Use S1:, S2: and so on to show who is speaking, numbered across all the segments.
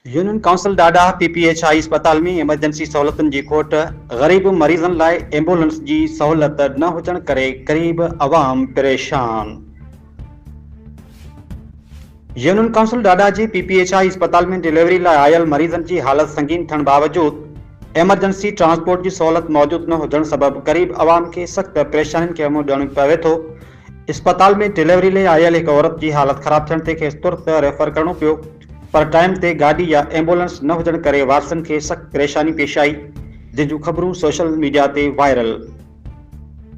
S1: Union council डाडा PPHI अस्पताल में emergency सहूलतुनि जी खोट, गरीब मरीज़न लाइ एम्बुलेंस जी सहूलत न हुजण करे गरीब अवाम परेशान। यूनियन काउंसिल डाडा जी PPHI अस्पताल में डिलीवरी लाइ आयल मरीज़न जी हालत संगीन थियण बावजूद इमरजेंसी ट्रांसपोर्ट जी सहूलत मौजूद न हुजण सबब गरीब अवाम के सख्त परेशानियुनि खे मुंहुं ॾियणो पवे थो। अस्पताल में डिलीवरी लाइ आयल एक औरत की हालत खराब थियण ते खेसि तुरत रेफर करणो पियो, पर टाइम ते गाड़ी या एम्बुलेंस न हुजण करे वारसनि खे सख्त परेशानी पेश आई, जंहिंजूं ख़बरूं सोशल मीडिया ते वायरल।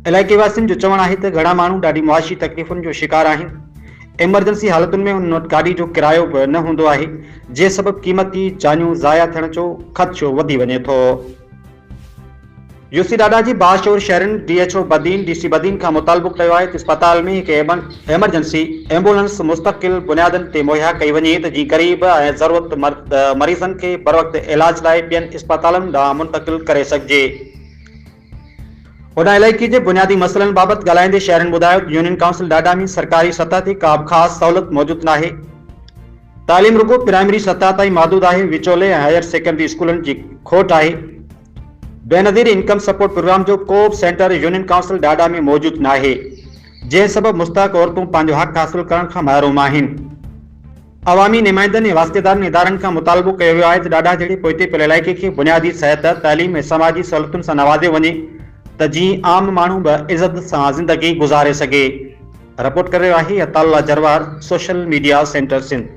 S1: इलाइक़े वासियुनि जो चवणु आहे त घणा माण्हू ॾाढी मुआशी तकलीफ़ुनि जो शिकार आहिनि। इमरजेंसी हालतुनि में उन वटि गाड़ी जो किरायो बि न हूंदो आहे, जंहिं सबबु क़ीमती जानियूं ज़ाया थियण जो ख़दशो वधी वञे थो। यूसी डाडा जी बाशोर शहरनि DHO बदीन DC बदीन का मुतालबो कयो आहे त अस्पताल में एक एमरजेंसी एम्बुलेंस मुस्तकिल बुनियादनि ते मुहैया कई वञे त जीअं गरीब ऐं ज़रूरत मरीज़नि खे बर वक़्त इलाज लाइ ॿियनि अस्पतालनि ॾांहुं मुंतक़िल करे सघिजे। उन इलाइक़े जे बुनियादी मसइलनि बाबति ॻाल्हाईंदे शहरनि ॿुधायो त यूनियन काउंसिल डाडा में सरकारी सतह ते का बि ख़ासि सहूलियत मौजूदु नाहे। तालीम रुगो प्राइमरी सतह ताईं महदूद आहे। विचोले ऐं हायर सेकेंडरी स्कूलनि जी खोट आहे। बेनज़ीर इनकम सपोर्ट प्रोग्राम जो को बि सेंटर यूनियन काउंसिल डाडा में मौजूद नाहे, जंहिं सबब मुस्तहक औरतूं पंहिंजो हक़ हासिल करण खां महरूम आहिनि। अवामी नुमाइंदनि ऐं वास्तेदारनि इदारनि खां मुतालबो कयो वियो आहे त डाडा जहिड़े पोइते पियल इलाइक़े खे बुनियादी सिहत, तालीम ऐं समाजी सहूलियतुनि सां नवाज़ियो वञे त जीअं आम माण्हू बि इज़त सां ज़िंदगी गुज़ारे सघे। रिपोर्ट करे रहियो आहे Ataullah Jarwar, social media centre Sindh.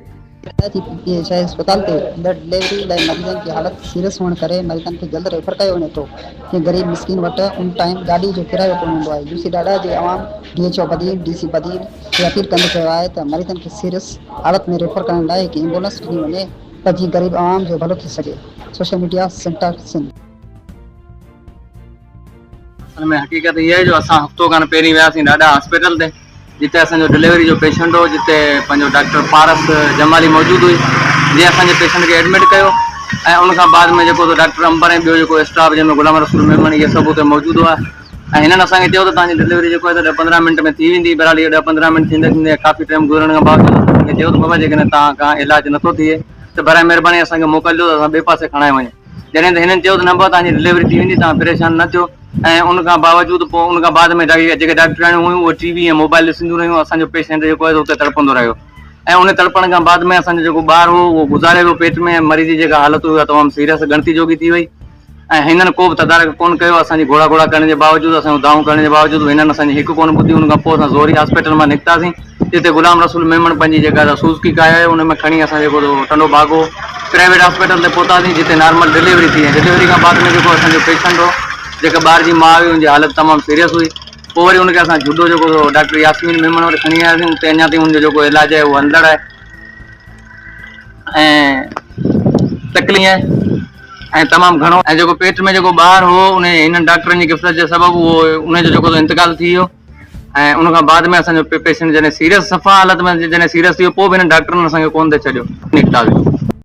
S2: PPHI अस्पताल ते ब्लड डिलीवरी लाइ मरीज़नि की हालत सीरियस हुअण करे मरीज़नि खे जल्द रेफर कयो वञे थो, कि गरीब मिसकिन वटि उन टाइम गाड़ी जो किरायो कोन हूंदो आहे। यूसी डाडा जे अवाम DHO बदीन DC बदीन खे अपील कंदे चयो आहे त मरीज़नि खे सीरियस हालत में रेफर करण लाइ हिकु एम्बुलेंस ॾिनी वञे त जीअं गरीब अवाम जो भलो थी सघे। Social media centre Sindh.
S3: असल में हकीकत ये है जो असां हफ़्तो खन पहिरीं वियासीं डाडा हॉस्पिटल ते, जिते असांजो डिलीवरी जो पेशेंट हो, जिते पंहिंजो डॉक्टर पारस जमाली मौजूदु हुई, जंहिं असांजे पेशेंट खे एडमिट कयो ऐं उन खां बाद में जेको डॉक्टर अंबर ऐं ॿियो जेको स्टाफ जंहिंमें गुलाम रसूल मेमन इहे सभु हुते मौजूदु हुआ ऐं हिननि असांखे चयो त तव्हांजी डिलीवरी जेको आहे 10-15 मिंट में थी वेंदी। बहरहाल 10-15 मिंट थींदे थींदे काफ़ी टाइम गुज़रण खां बावजूदि असांखे चयो त बाबा जेकॾहिं तव्हां खां इलाजु नथो थिए त बराए महिरबानी असांखे मोकिलिजो त असां ॿिए पासे खणाए वञे। जॾहिं त हिननि चयो त न भाउ तव्हांजी डिलीवरी थी वेंदी, तव्हां परेशान न थियो। ऐं उन खां बावजूदि पोइ उन खां बाद में जेके डॉक्टराणियूं हुयूं उहे TV ऐं मोबाइल ॾिसंदियूं रहियूं। असांजो पेशेंट जेको आहे उते तड़पंदो रहियो ऐं उन तड़पण खां बाद में असांजो जेको ॿारु हो उहो गुज़ारे वियो पेट में। मरीज़ जी जेका हालत हुई तमामु सीरियस ॻणती जोगी थी वई ऐं हिननि को बि तदारक कोन कयो। असांजी घोड़ा करण जे बावजूदि, असांजो दाऊं करण जे बावजूदि हिननि असांजी हिकु कोन ॿुधी। उन खां पोइ असां ज़ोरी हॉस्पिटल मां निकितासीं, जिते गुलाम रसूल मेमन पंहिंजी जेका सूज़की काय आहे उन में खणी असां जेको टंडो बागो प्राइवेट हॉस्पिटल ते पहुतासीं, जिते नॉर्मल डिलीवरी थी। डिलीवरी खां बाद में जेको असांजो पेशेंट हो, जेका ॿार जी माउ हुई, उनजी हालत तमामु सीरियस हुई। पोइ वरी उनखे असां जुडो जेको डॉक्टर यास्मीन मेमन वटि खणी आयासीं। उते अञा ताईं उनजो जेको इलाजु आहे उहो अंदरि आहे ऐं तकलीफ़ आहे ऐं तमामु घणो। ऐं जेको पेट में जेको ॿारु हो उन हिननि डॉक्टरनि जी गिफ़्ट जे सबबु उहो उनजो जेको इंतकाल थी वियो ऐं उन खां बाद में असांजो पेशेंट जॾहिं सीरियस सफ़ा हालत में जॾहिं सीरियस थी वियो पोइ बि हिननि डॉक्टरनि असांखे कोन ते छॾियो, निकितासीं।